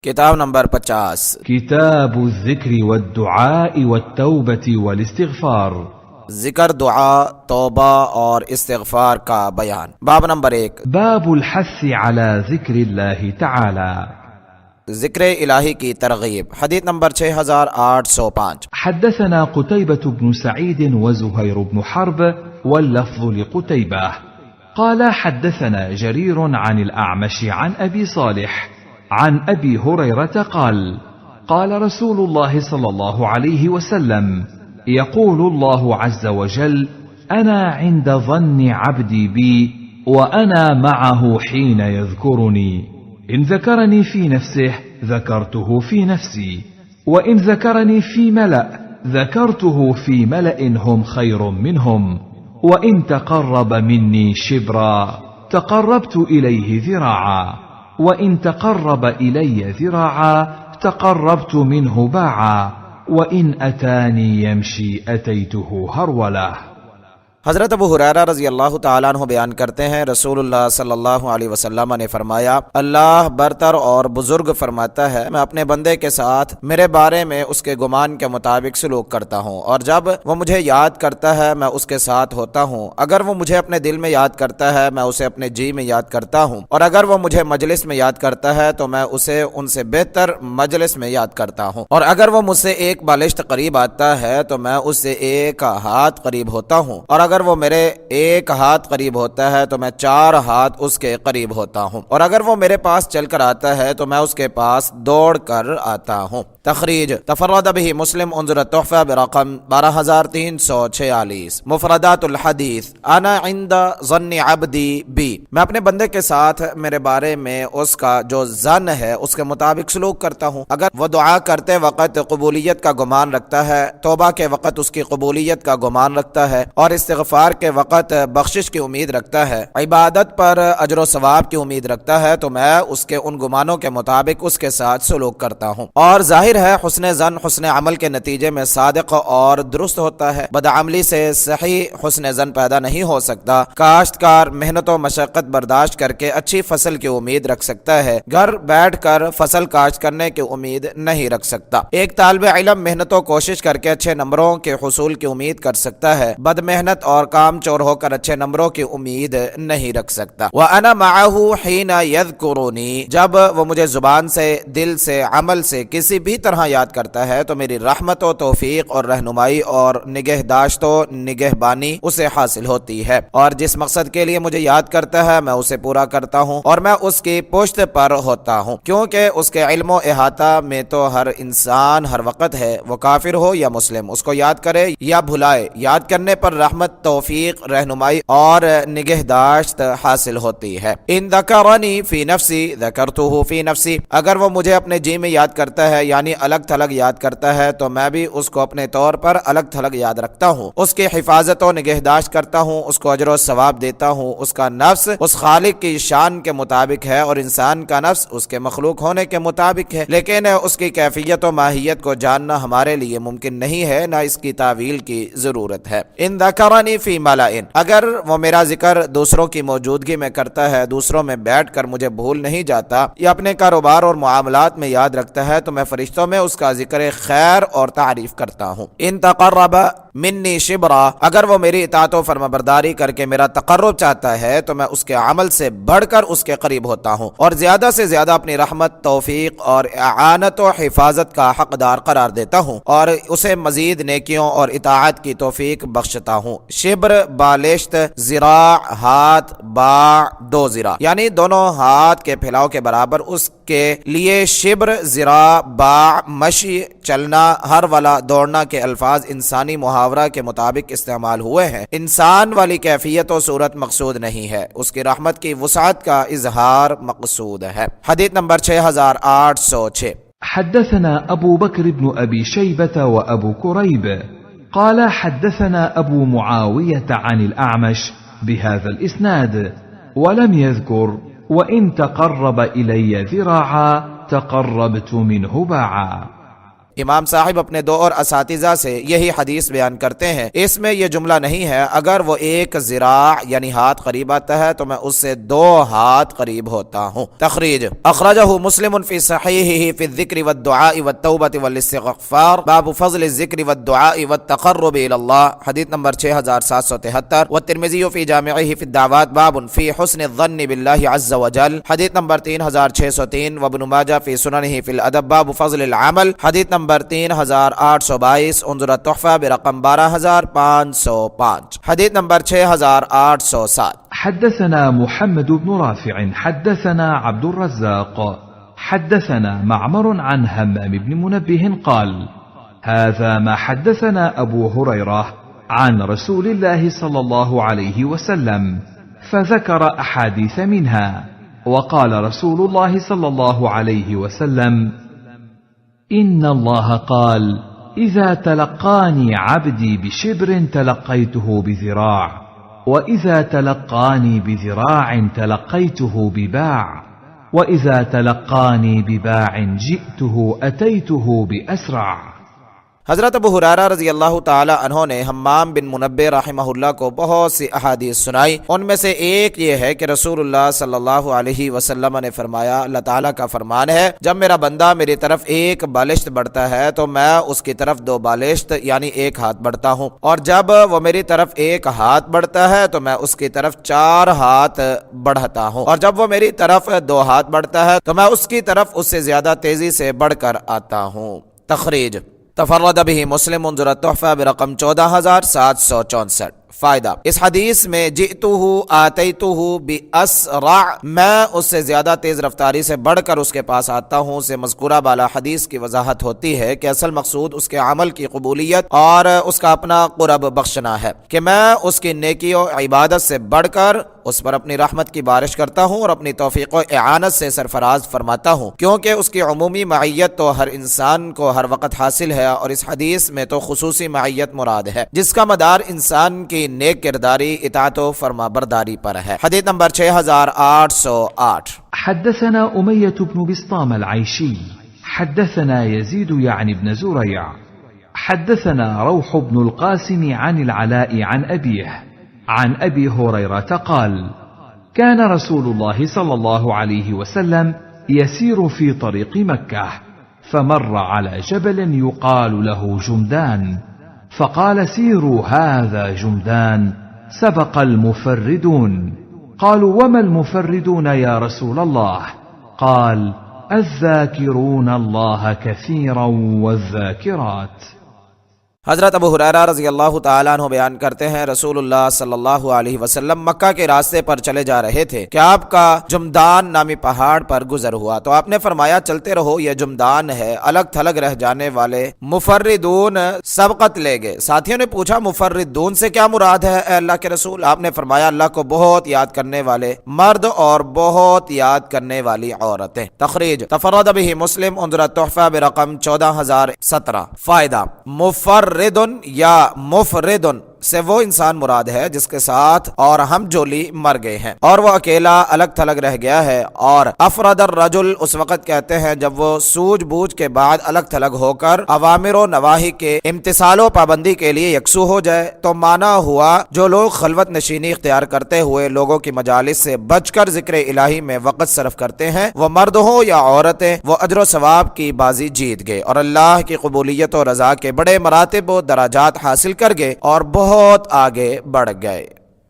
کتاب نمبر 50 کتاب الذکر والدعاء والتوبة والاستغفار، ذکر، دعا، توبہ اور استغفار کا بیان۔ باب نمبر 1، باب الحث على ذکر اللہ تعالی۔ ذکر الہی کی ترغیب۔ حدیث نمبر 6805۔ حدثنا قتيبة بن سعيد وزهير بن حرب واللفظ لقتيبة قال حدثنا جرير عن الأعمش عن أبي صالح عن أبي هريرة قال قال رسول الله صلى الله عليه وسلم يقول الله عز وجل أنا عند ظن عبدي بي وأنا معه حين يذكرني، إن ذكرني في نفسه ذكرته في نفسي، وإن ذكرني في ملأ ذكرته في ملأ هم خير منهم، وإن تقرب مني شبرا تقربت إليه ذراعا، وإن تقرب إلي ذراعا تقربت منه باعا، وإن أتاني يمشي أتيته هرولا۔ حضرت ابو ہریرہ رضی اللہ تعالیٰ عنہ بیان کرتے ہیں، رسول اللہ صلی اللہ علیہ وسلم نے فرمایا، اللہ برتر اور بزرگ فرماتا ہے، میں اپنے بندے کے ساتھ میرے بارے میں اس کے گمان کے مطابق سلوک کرتا ہوں، اور جب وہ مجھے یاد کرتا ہے میں اس کے ساتھ ہوتا ہوں، اگر وہ مجھے اپنے دل میں یاد کرتا ہے میں اسے اپنے جی میں یاد کرتا ہوں، اور اگر وہ مجھے مجلس میں یاد کرتا ہے تو میں اسے ان سے بہتر مجلس میں یاد کرتا ہوں، اور اگر وہ مجھ سے ایک بالشت قریب آتا ہے تو میں اس سے ایک ہاتھ قریب ہوتا ہوں، اور اگر وہ میرے ایک ہاتھ قریب ہوتا ہے تو میں 4 ہاتھ اس کے قریب ہوتا ہوں، اور اگر وہ میرے پاس چل کر آتا ہے تو میں اس کے پاس دوڑ کر آتا ہوں۔ تخریج، تفرد به مسلم، انظر التحفہ برقم 12346۔ مفردات الحدیث، انا عند ظن عبدی بی، میں اپنے بندے کے ساتھ میرے بارے میں اس کا جو ظن ہے اس کے مطابق سلوک کرتا ہوں، اگر وہ دعا کرتے وقت قبولیت کا گمان رکھتا ہے، توبہ کے وقت اس کی قبولیت کا گمان رکھتا ہے، اور استغفار کے وقت بخشش کی امید رکھتا ہے، عبادت پر اجر و ثواب کی امید رکھتا ہے، تو میں اس کے ان گمانوں کے مطابق اس کے ساتھ سلوک کرتا ہوں۔ اور ظاہر ہے حسن ظن حسن عمل کے نتیجے میں صادق اور درست ہوتا ہے، بدعملی سے صحیح حسن ظن پیدا نہیں ہو سکتا۔ کاشتکار محنت و مشقت برداشت کر کے اچھی فصل کی امید رکھ سکتا ہے، گھر بیٹھ کر فصل کاشت کرنے کی امید نہیں رکھ سکتا۔ ایک طالب علم محنت و کوشش کر کے اچھے نمبروں کے حصول کی امید کر سکتا ہے، بد محنت اور کام چور ہو کر اچھے نمبروں کی امید نہیں رکھ سکتا۔ وَأَنَا مَعَهُ حِينَ يَذْكُرُنِي، جب وہ مجھے زبان سے، دل سے، عمل سے کسی بھی طرح یاد کرتا ہے تو میری رحمت و توفیق اور رہنمائی اور نگہداشت و نگہبانی اسے حاصل ہوتی ہے، اور جس مقصد کے لیے مجھے یاد کرتا ہے میں اسے پورا کرتا ہوں، اور میں اس کی پشت پر ہوتا ہوں، کیونکہ اس کے علم و احاطہ میں تو ہر انسان ہر وقت ہے، وہ کافر ہو یا مسلم، اس کو یاد کرے یا بھلائے، یاد کرنے پر رحمت، توفیق، رہنمائی اور نگہداشت حاصل ہوتی ہے۔ ان ذکرنی فی نفسی ذکرتہ فی نفسی، اگر وہ مجھے اپنے جی میں یاد کرتا ہے یعنی الگ تھلگ یاد کرتا ہے تو میں بھی اس کو اپنے طور پر الگ تھلگ یاد رکھتا ہوں، اس کی حفاظت و نگہداشت کرتا ہوں، اس کو اجر و ثواب دیتا ہوں۔ اس کا نفس اس خالق کی شان کے مطابق ہے اور انسان کا نفس اس کے مخلوق ہونے کے مطابق ہے، لیکن اس کی کیفیت و ماہیت کو جاننا ہمارے لیے ممکن نہیں ہے، نہ اس کی تعویل کی ضرورت ہے۔ ان ذکرنی فی ملائن، اگر وہ میرا ذکر دوسروں کی موجودگی میں کرتا ہے، دوسروں میں بیٹھ کر مجھے بھول نہیں جاتا یا اپنے کاروبار اور معاملات میں یاد رکھتا ہے تو میں فرشتوں میں اس کا ذکر خیر اور تعریف کرتا ہوں۔ ان تقرب منی شبرا، اگر وہ میری اطاعت و فرمانبرداری کر کے میرا تقرب چاہتا ہے تو میں اس کے عمل سے بڑھ کر اس کے قریب ہوتا ہوں، اور زیادہ سے زیادہ اپنی رحمت، توفیق اور اعانت و حفاظت کا حقدار قرار دیتا ہوں، اور اسے مزید نیکیوں اور اطاعت کی توفیق بخشتا ہوں۔ شبر بالشت، ذراع ہاتھ، باع 2 ذراع، یعنی دونوں ہاتھ کے پھیلاؤ کے برابر، اس کے لیے شبر، ذراع، باع، مشی چلنا، ہر والا دوڑنا کے الفاظ انسانی محاورہ کے مطابق استعمال ہوئے ہیں۔ انسان والی کیفیت و صورت مقصود نہیں ہے، اس کی رحمت کی وسعت کا اظہار مقصود ہے۔ حدیث نمبر 6806۔ حدثنا أبو بكر بن أبي شيبة وأبو كريب قال حدثنا أبو معاوية عن الأعمش بهذا الإسناد ولم يذكر وإن تقرب إلي ذراعا تقربت منه باعا۔ امام صاحب اپنے دو اور اساتذہ سے یہی حدیث بیان کرتے ہیں، اس میں یہ جملہ نہیں ہے اگر وہ ایک ذراع یعنی ہاتھ قریب آتا ہے تو میں اس سے 2 ہاتھ قریب ہوتا ہوں۔ تخریج اخرجہ مسلم فی صحیحہ فی الذکر والدعاء والتوبۃ والاستغفار باب فضل الذکر والدعاء والتقرب الی اللہ، حدیث نمبر 6773، والترمذی فی جامعہ فی الدعوات باب فی حسن الظن باللہ عز وجل، حدیث نمبر 3603، وابن ماجہ فی سننہ فی الادب باب فضل العمل، حدیث نمبر 3822، انظر التحفہ برقم 12505، حدیث نمبر 6807۔ حدثنا محمد بن رافع حدثنا عبد الرزاق حدثنا معمر عن همام بن منبه قال هذا ما حدثنا أبو هريرة عن رسول الله صلى الله عليه وسلم، فذكر أحاديث منها، وقال رسول الله صلى الله عليه وسلم إن الله قال إذا تلقاني عبدي بشبر تلقيته بذراع، وإذا تلقاني بذراع تلقيته بباع، وإذا تلقاني بباع جئته أتيته بأسرع۔ حضرت ابو ہریرہ رضی اللہ تعالی عنہ نے حمام بن منبہ رحمہ اللہ کو بہت سی احادیث سنائی، ان میں سے ایک یہ ہے کہ رسول اللہ صلی اللہ علیہ وسلم نے فرمایا، اللہ تعالیٰ کا فرمان ہے، جب میرا بندہ میری طرف ایک بالشت بڑھتا ہے تو میں اس کی طرف 2 بالشت یعنی 1 ہاتھ بڑھتا ہوں، اور جب وہ میری طرف 1 ہاتھ بڑھتا ہے تو میں اس کی طرف 4 ہاتھ بڑھتا ہوں، اور جب وہ میری طرف 2 ہاتھ بڑھتا ہے تو میں اس کی طرف اس سے زیادہ تیزی سے بڑھ کر آتا ہوں۔ تخریج تفرد به مسلم، انظر التحفہ برقم 14764۔ فائدہ، اس حدیث میں جئتہ آتیتہ باسرع، میں اس سے زیادہ تیز رفتاری سے بڑھ کر اس کے پاس آتا ہوں سے مذکورہ بالا حدیث کی وضاحت ہوتی ہے کہ اصل مقصود اس کے عمل کی قبولیت اور اس کا اپنا قرب بخشنا ہے، کہ میں اس کی نیکی و عبادت سے بڑھ کر اس پر اپنی رحمت کی بارش کرتا ہوں اور اپنی توفیق و اعانت سے سرفراز فرماتا ہوں، کیونکہ اس کی عمومی معیت تو ہر انسان کو ہر وقت حاصل ہے، اور اس حدیث میں تو خصوصی معیت مراد ہے جس کا مدار انسان کی نیک کرداری، اطاعت و فرما برداری پر ہے۔ حدیث نمبر 6808۔ حدثنا أمية بن بسطام العيشي حدثنا يزيد يعني بن زريع حدثنا روح بن القاسم عن العلاء عن أبيه عن أبي هريرة قال كان رسول الله صلى الله عليه وسلم يسير في طريق مكة، فمر على جبل يقال له جمدان، فقال سيروا هذا جمدان، سبق المفردون. قالوا وما المفردون يا رسول الله؟ قال الذاكرون الله كثيرا والذاكرات۔ حضرت ابو ہریرہ رضی اللہ تعالیٰ عنہ بیان کرتے ہیں، رسول اللہ صلی اللہ علیہ وسلم مکہ کے راستے پر چلے جا رہے تھے کہ آپ کا جمدان نامی پہاڑ پر گزر ہوا، تو آپ نے فرمایا چلتے رہو، یہ جمدان ہے، الگ تھلگ رہ جانے والے مفردون سبقت لے گئے۔ ساتھیوں نے پوچھا مفردون سے کیا مراد ہے اے اللہ کے رسول؟ آپ نے فرمایا اللہ کو بہت یاد کرنے والے مرد اور بہت یاد کرنے والی عورتیں۔ تخریج تفرد به مسلم، انظر التحفہ برقم 14017۔ فائدہ، مفردن یا مفردن سے وہ انسان مراد ہے جس کے ساتھ اور ہم جولی مر گئے ہیں اور وہ اکیلا الگ تھلگ رہ گیا ہے، اور افرد الرجل اس وقت کہتے ہیں جب وہ سوجھ بوجھ کے بعد الگ تھلگ ہو کر اوامر و نواہی کے امتثال و پابندی کے لیے یکسو ہو جائے، تو مانا ہوا جو لوگ خلوت نشینی اختیار کرتے ہوئے لوگوں کی مجالس سے بچ کر ذکر الہی میں وقت صرف کرتے ہیں، وہ مرد ہو یا عورتیں، وہ اجر و ثواب کی بازی جیت گئے اور اللہ کی قبولیت و رضا کے بڑے مراتب و درجات حاصل کر گئے اور بہت آگے بڑھ گئے۔